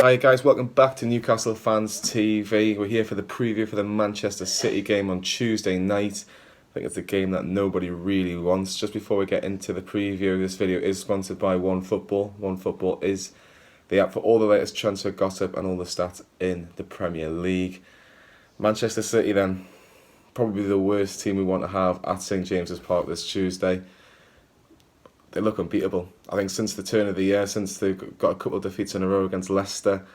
Hi guys, welcome back to Newcastle Fans TV. We're here for the preview for the Manchester City game on Tuesday night. I think it's a game that nobody really wants. Just before we get into the preview, this video is sponsored by OneFootball. OneFootball is the app for all the latest transfer gossip and all the stats in the Premier League. Manchester City then, probably the worst team we want to have at St James's Park this Tuesday. They look unbeatable. I think since the turn of the year, since they got a couple of defeats in a row against Leicester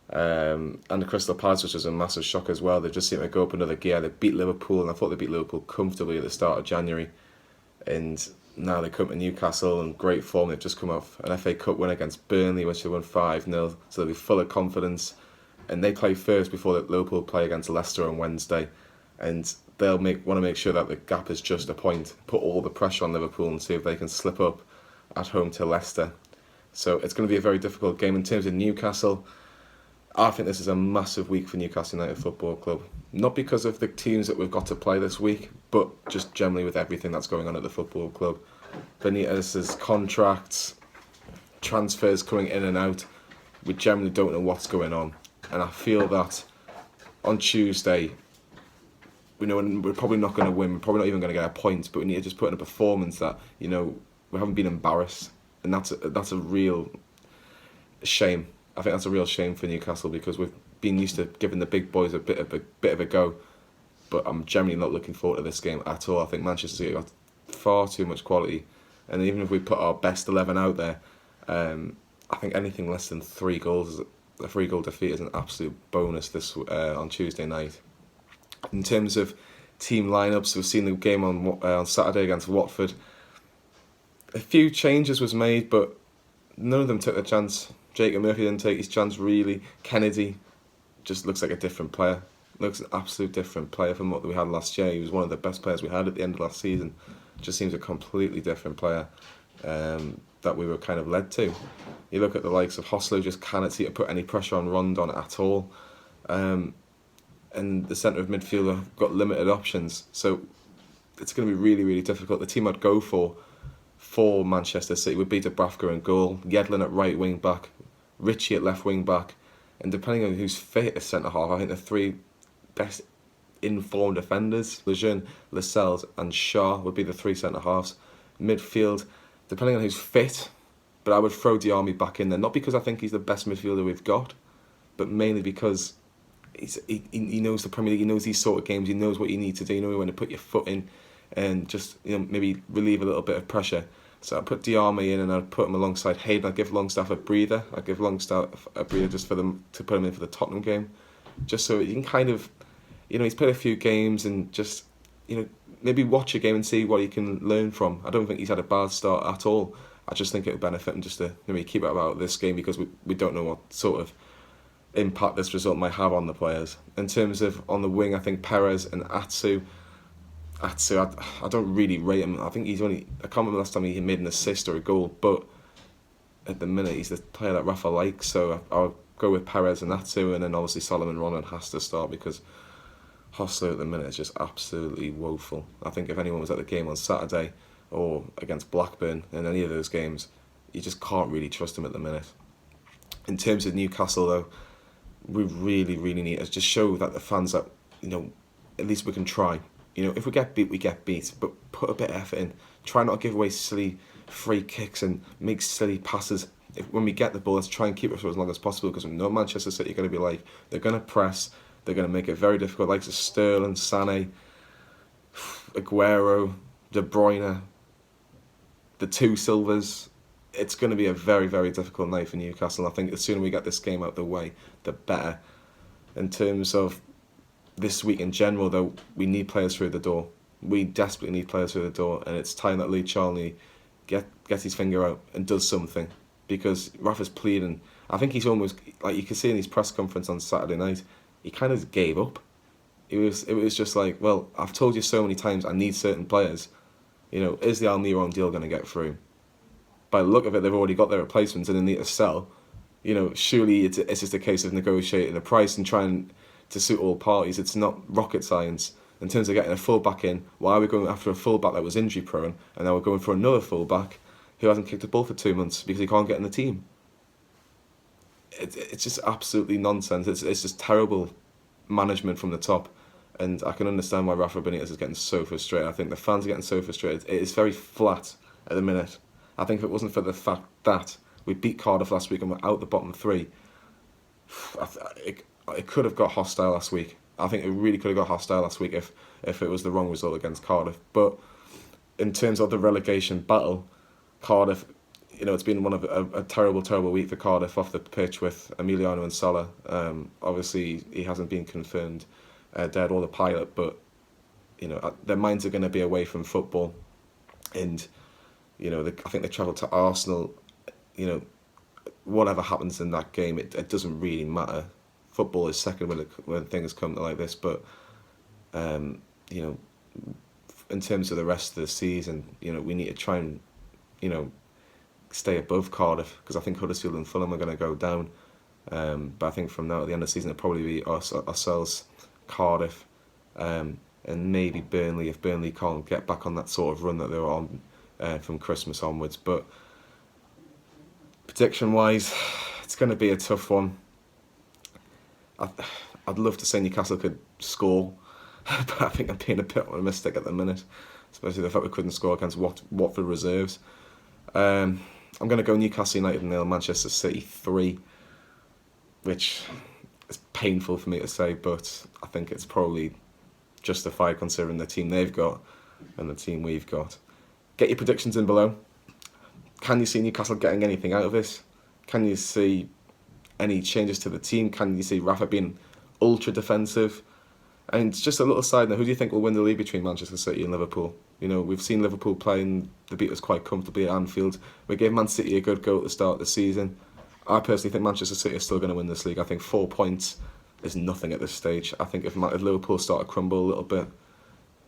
and the Crystal Palace, which was a massive shock as well, they just seem to go up another gear. They beat Liverpool, and I thought they beat Liverpool comfortably at the start of January. And now they come to Newcastle in great form. They've just come off an FA Cup win against Burnley, which they won 5-0, so they'll be full of confidence. And they play first before Liverpool play against Leicester on Wednesday. And they'll want to make sure that the gap is just a point, put all the pressure on Liverpool and see if they can slip up at home to Leicester. So it's going to be a very difficult game. In terms of Newcastle, I think this is a massive week for Newcastle United Football Club. Not because of the teams that we've got to play this week, but just generally with everything that's going on at the football club. Benitez's contracts, transfers coming in and out, we generally don't know what's going on. And I feel that on Tuesday, we know we're probably not going to win, we're probably not even going to get a point, but we need to just put in a performance that, we haven't been embarrassed, and that's a real shame. I think that's a real shame for Newcastle because we've been used to giving the big boys a bit of a go, but I'm generally not looking forward to this game at all. I think Manchester City got far too much quality, and even if we put our best 11 out there, I think anything less than 3 goals, a 3-goal defeat is an absolute bonus this on Tuesday night. In terms of team lineups, we've seen the game on Saturday against Watford. A few changes was made, but none of them took a chance. Jacob Murphy didn't take his chance really. Kennedy just looks like a different player. Looks an absolute different player from what we had last year. He was one of the best players we had at the end of last season. Just seems a completely different player that we were kind of led to. You look at the likes of Hoslo, just cannot see to put any pressure on Rondon at all. And the centre of midfielder have got limited options. So it's going to be really, really difficult. The team I'd go for Manchester City would be Dubravka in goal, Yedlin at right wing back, Ritchie at left wing back, and depending on who's fit as centre half, I think the 3 best informed defenders, Lejeune, Lascelles and Shaw would be the 3 centre halves. Midfield, depending on who's fit, but I would throw Diarmi back in there, not because I think he's the best midfielder we've got, but mainly because he knows the Premier League, he knows these sort of games, he knows what you need to do, you know when to put your foot in and just maybe relieve a little bit of pressure. So I'd put Diarmi in and I'd put him alongside Hayden. I'd give Longstaff a breather. I'd give Longstaff a breather just for them to put him in for the Tottenham game, just so you can kind of, he's played a few games and just, maybe watch a game and see what he can learn from. I don't think he's had a bad start at all. I just think it would benefit him just to maybe keep it out of this game because we don't know what sort of impact this result might have on the players. In terms of on the wing, I think Perez and Atsu, I don't really rate him. I think I can't remember last time he made an assist or a goal, but at the minute he's the player that Rafa likes, so I'll go with Perez and Atsu, and then obviously Solomon Ronan has to start because Hosler at the minute is just absolutely woeful. I think if anyone was at the game on Saturday or against Blackburn in any of those games, you just can't really trust him at the minute. In terms of Newcastle though, we really, really need to just show that the fans that, at least we can try. If we get beat, we get beat, but put a bit of effort in. Try not to give away silly free kicks and make silly passes. When we get the ball, let's try and keep it for as long as possible because we know Manchester City are going to be like, they're going to press, they're going to make it very difficult, like Sterling, Sané, Aguero, De Bruyne, the 2 Silvers. It's going to be a very, very difficult night for Newcastle. I think the sooner we get this game out of the way, the better. In terms of this week in general, though, we need players through the door. We desperately need players through the door, and it's time that Lee Charnley gets his finger out and does something because Rafa's pleading. I think he's almost, like you can see in his press conference on Saturday night, he kind of gave up. It was just like, well, I've told you so many times I need certain players. Is the Almiron deal going to get through? By the look of it, they've already got their replacements and they need to sell. Surely it's just a case of negotiating a price and trying to suit all parties. It's not rocket science. In terms of getting a full-back in, why are we going after a full-back that was injury-prone and now we're going for another full-back who hasn't kicked a ball for 2 months because he can't get in the team? it's just absolutely nonsense. It's just terrible management from the top. And I can understand why Rafa Benitez is getting so frustrated. I think the fans are getting so frustrated. It is very flat at the minute. I think if it wasn't for the fact that we beat Cardiff last week and we're out the bottom three, it could have got hostile last week. I think it really could have got hostile last week if it was the wrong result against Cardiff. But in terms of the relegation battle, Cardiff, it's been one of a terrible, terrible week for Cardiff off the pitch with Emiliano and Salah. Obviously, he hasn't been confirmed dead or the pilot, but their minds are going to be away from football, and I think they travelled to Arsenal. Whatever happens in that game, it doesn't really matter. Football is second when things come to like this, but in terms of the rest of the season, we need to try and stay above Cardiff, because I think Huddersfield and Fulham are going to go down. But I think from now at the end of the season, it'll probably be ourselves, Cardiff, and maybe Burnley if Burnley can't get back on that sort of run that they were on from Christmas onwards. But prediction-wise, it's going to be a tough one. I'd love to say Newcastle could score, but I think I'm being a bit optimistic at the minute, especially the fact we couldn't score against Watford reserves. I'm going to go Newcastle United 0, Manchester City 3, which is painful for me to say, but I think it's probably justified considering the team they've got and the team we've got. Get your predictions in below. Can you see Newcastle getting anything out of this? Can you see any changes to the team? Can you see Rafa being ultra defensive? And just a little side note, who do you think will win the league between Manchester City and Liverpool? We've seen Liverpool playing the beat us quite comfortably at Anfield. We gave Man City a good go at the start of the season. I personally think Manchester City is still going to win this league. I think 4 points is nothing at this stage. I think if Liverpool start to crumble a little bit,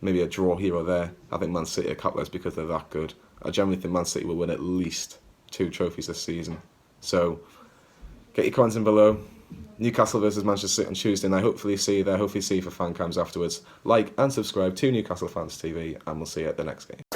maybe a draw here or there, I think Man City are capitalised because they're that good. I generally think Man City will win at least 2 trophies this season. So, get your comments in below. Newcastle versus Manchester City on Tuesday night. Hopefully see you there. Hopefully see you for fan cams afterwards. Like and subscribe to Newcastle Fans TV, and we'll see you at the next game.